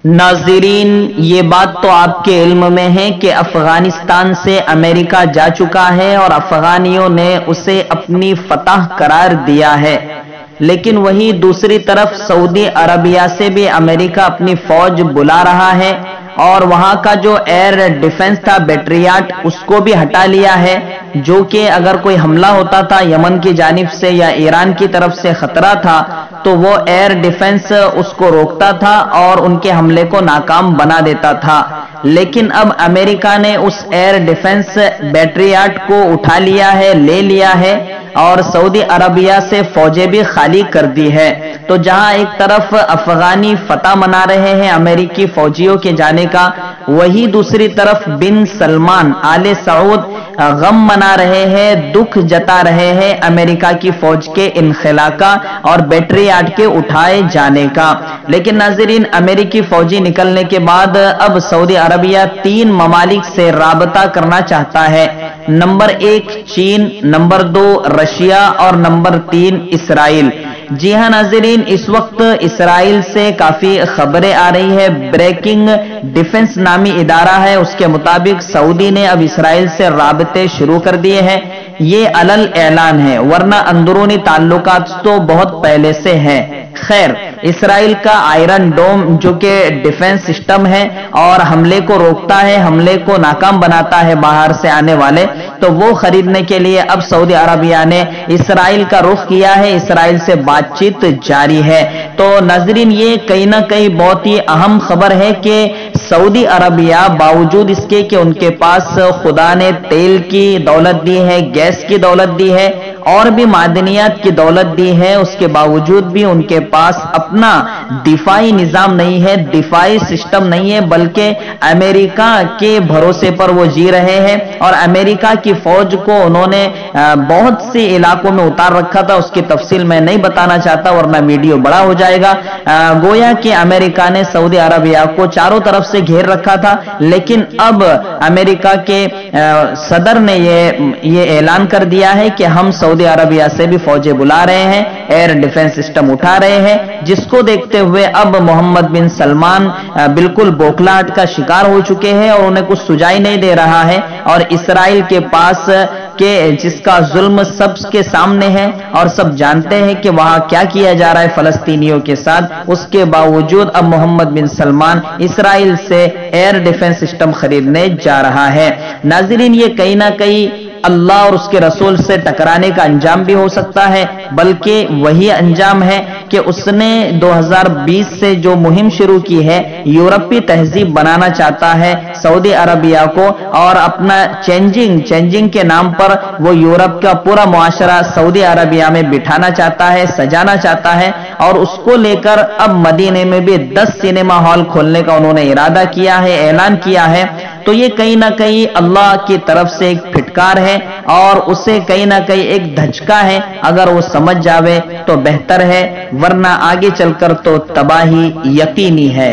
नाज़रीन, ये बात तो आपके इल्म में है कि अफगानिस्तान से अमेरिका जा चुका है और अफगानियों ने उसे अपनी फतह करार दिया है। लेकिन वहीं दूसरी तरफ सऊदी अरबिया से भी अमेरिका अपनी फौज बुला रहा है और वहां का जो एयर डिफेंस था पेट्रियट, उसको भी हटा लिया है, जो कि अगर कोई हमला होता था यमन की जानिब से या ईरान की तरफ से खतरा था तो वो एयर डिफेंस उसको रोकता था और उनके हमले को नाकाम बना देता था। लेकिन अब अमेरिका ने उस एयर डिफेंस पेट्रियट को उठा लिया है, ले लिया है और सऊदी अरबिया से फौजें भी खाली कर दी है। तो जहां एक तरफ अफगानी फतह मना रहे हैं अमेरिकी फौजियों के जाने का, वही दूसरी तरफ बिन सलमान आले सऊद गम मना रहे हैं, दुख जता रहे हैं अमेरिका की फौज के इनखला का और पेट्रियट के उठाए जाने का। लेकिन नाज़रीन, अमेरिकी फौजी निकलने के बाद अब सऊदी अरबिया 3 ममालिक से राबता करना चाहता है। नंबर 1 चीन, नंबर 2 रशिया और नंबर 3 इसराइल। जी हां नाज़रीन, इस वक्त इसराइल से काफी खबरें आ रही है। ब्रेकिंग डिफेंस नामी इदारा है, उसके मुताबिक सऊदी ने अब इसराइल से राबते शुरू कर दिए हैं। ये अलल ऐलान है, वरना अंदरूनी ताल्लुकात तो बहुत पहले से हैं। खैर, इसराइल का आयरन डोम जो कि डिफेंस सिस्टम है और हमले को रोकता है, हमले को नाकाम बनाता है बाहर से आने वाले, तो वो खरीदने के लिए अब सऊदी अरबिया ने इसराइल का रुख किया है। इसराइल से बातचीत जारी है। तो नाज़रीन, ये कहीं ना कहीं बहुत ही अहम खबर है कि सऊदी अरबिया बावजूद इसके कि उनके पास खुदा ने तेल की दौलत दी है, गैस की दौलत दी है और भी मादनियात की दौलत दी है, उसके बावजूद भी उनके पास अपना दिफाई निजाम नहीं है, दिफाई सिस्टम नहीं है, बल्कि अमेरिका के भरोसे पर वो जी रहे हैं। और अमेरिका की फौज को उन्होंने बहुत से इलाकों में उतार रखा था, उसकी तफसील मैं नहीं बताना चाहता वरना वीडियो बड़ा हो जाएगा। गोया कि अमेरिका ने सऊदी अरबिया को चारों तरफ से घेर रखा था, लेकिन अब अमेरिका के सदर ने ये ऐलान कर दिया है कि हम सऊदी अरबिया से भी फौजें बुला रहे हैं, एयर डिफेंस सिस्टम उठा रहे हैं, जिसको देखते हुए अब मोहम्मद बिन सलमान बिल्कुल बौखलाहट का शिकार हो चुके हैं और उन्हें कुछ सुझाई नहीं दे रहा है। और इसराइल के पास के जिसका जुल्म सबके सामने है और सब जानते हैं कि वहां क्या किया जा रहा है फलस्तीनियों के साथ, उसके बावजूद अब मोहम्मद बिन सलमान इसराइल से एयर डिफेंस सिस्टम खरीदने जा रहा है। नाज़रीन, ये कहीं ना कहीं अल्लाह और उसके रसूल से टकराने का अंजाम भी हो सकता है, बल्कि वही अंजाम है कि उसने 2020 से जो मुहिम शुरू की है, यूरोपीय तहजीब बनाना चाहता है सऊदी अरबिया को और अपना चेंजिंग के नाम पर वो यूरोप का पूरा मुआशरा सऊदी अरबिया में बिठाना चाहता है, सजाना चाहता है। और उसको लेकर अब मदीने में भी 10 सिनेमा हॉल खोलने का उन्होंने इरादा किया है, ऐलान किया है। तो ये कहीं ना कहीं अल्लाह की तरफ से एक फिटकार है और उसे कहीं ना कहीं एक धचका है। अगर वो समझ जावे तो बेहतर है, वरना आगे चलकर तो तबाही यकीनी है।